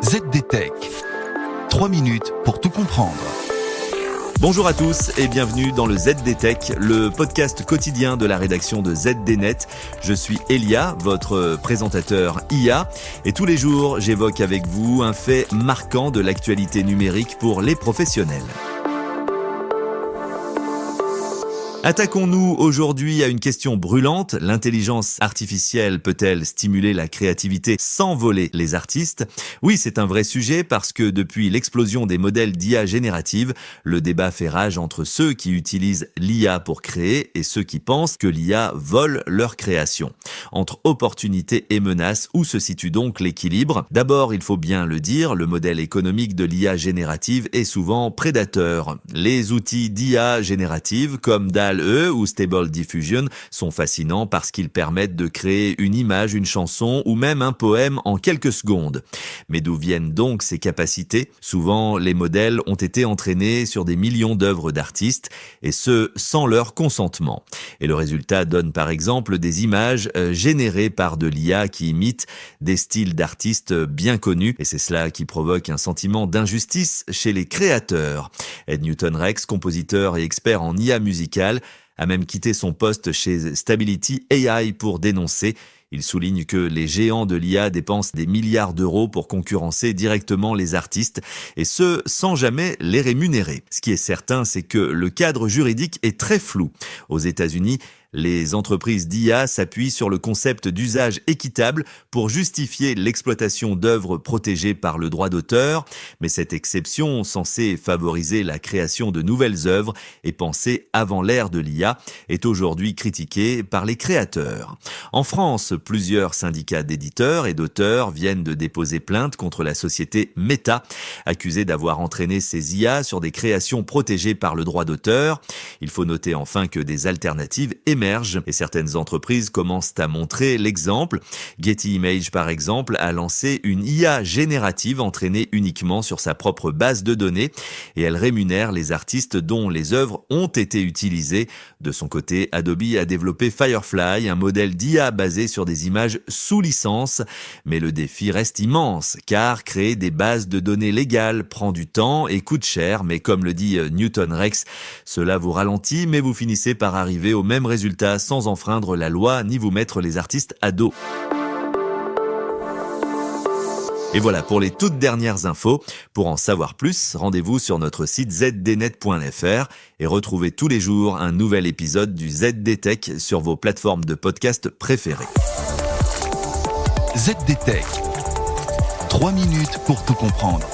ZDTech. 3 minutes pour tout comprendre. Bonjour à tous et bienvenue dans le ZDTech, le podcast quotidien de la rédaction de ZDNet. Je suis Elia, votre présentateur IA, et tous les jours j'évoque avec vous un fait marquant de l'actualité numérique pour les professionnels. Attaquons-nous aujourd'hui à une question brûlante. L'intelligence artificielle peut-elle stimuler la créativité sans voler les artistes ? Oui, c'est un vrai sujet parce que depuis l'explosion des modèles d'IA générative, le débat fait rage entre ceux qui utilisent l'IA pour créer et ceux qui pensent que l'IA vole leur création. Entre opportunités et menaces, où se situe donc l'équilibre ? D'abord, il faut bien le dire, le modèle économique de l'IA générative est souvent prédateur. Les outils d'IA générative comme DALL-E ou Stable Diffusion sont fascinants parce qu'ils permettent de créer une image, une chanson ou même un poème en quelques secondes. Mais d'où viennent donc ces capacités ? Souvent, les modèles ont été entraînés sur des millions d'œuvres d'artistes et ce, sans leur consentement. Et le résultat donne par exemple des images générées par de l'IA qui imitent des styles d'artistes bien connus et c'est cela qui provoque un sentiment d'injustice chez les créateurs. Ed Newton-Rex, compositeur et expert en IA musicale, a même quitté son poste chez Stability AI pour dénoncer. Il souligne que les géants de l'IA dépensent des milliards d'euros pour concurrencer directement les artistes, et ce, sans jamais les rémunérer. Ce qui est certain, c'est que le cadre juridique est très flou. Aux États-Unis, les entreprises d'IA s'appuient sur le concept d'usage équitable pour justifier l'exploitation d'œuvres protégées par le droit d'auteur, mais cette exception, censée favoriser la création de nouvelles œuvres et pensée avant l'ère de l'IA, est aujourd'hui critiquée par les créateurs. En France, plusieurs syndicats d'éditeurs et d'auteurs viennent de déposer plainte contre la société Meta, accusée d'avoir entraîné ces IA sur des créations protégées par le droit d'auteur. Il faut noter enfin que des alternatives émergent et certaines entreprises commencent à montrer l'exemple. Getty Images, par exemple, a lancé une IA générative entraînée uniquement sur sa propre base de données et elle rémunère les artistes dont les œuvres ont été utilisées. De son côté, Adobe a développé Firefly, un modèle d'IA basé sur des images sous licence. Mais le défi reste immense, car créer des bases de données légales prend du temps et coûte cher. Mais comme le dit Newton-Rex, cela vous ralentit, mais vous finissez par arriver au même résultat sans enfreindre la loi ni vous mettre les artistes à dos. Et voilà pour les toutes dernières infos. Pour en savoir plus, rendez-vous sur notre site zdnet.fr et retrouvez tous les jours un nouvel épisode du ZDTech sur vos plateformes de podcast préférées. ZDTech. 3 minutes pour tout comprendre.